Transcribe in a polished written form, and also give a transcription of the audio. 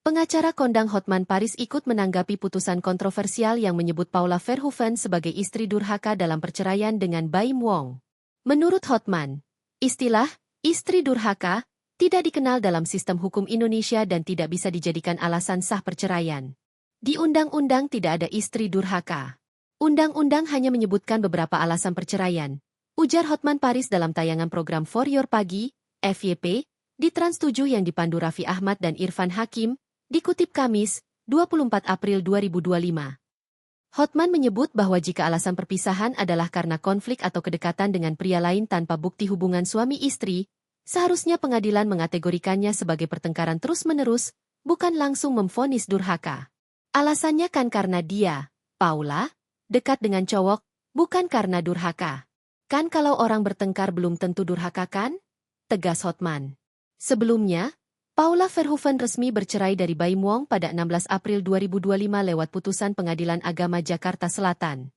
Pengacara kondang Hotman Paris ikut menanggapi putusan kontroversial yang menyebut Paula Verhoeven sebagai istri durhaka dalam perceraian dengan Baim Wong. Menurut Hotman, istilah istri durhaka tidak dikenal dalam sistem hukum Indonesia dan tidak bisa dijadikan alasan sah perceraian. Di undang-undang tidak ada istri durhaka. Undang-undang hanya menyebutkan beberapa alasan perceraian, ujar Hotman Paris dalam tayangan program For Your Pagi, FYP, di Trans 7 yang dipandu Raffi Ahmad dan Irfan Hakim, dikutip Kamis, 24 April 2025. Hotman menyebut bahwa jika alasan perpisahan adalah karena konflik atau kedekatan dengan pria lain tanpa bukti hubungan suami istri, seharusnya pengadilan mengategorikannya sebagai pertengkaran terus-menerus, bukan langsung memvonis durhaka. Alasannya kan karena dia, Paula, dekat dengan cowok, bukan karena durhaka. Kan kalau orang bertengkar belum tentu durhaka kan? Tegas Hotman. Sebelumnya, Paula Verhoeven resmi bercerai dari Baim Wong pada 16 April 2025 lewat putusan Pengadilan Agama Jakarta Selatan.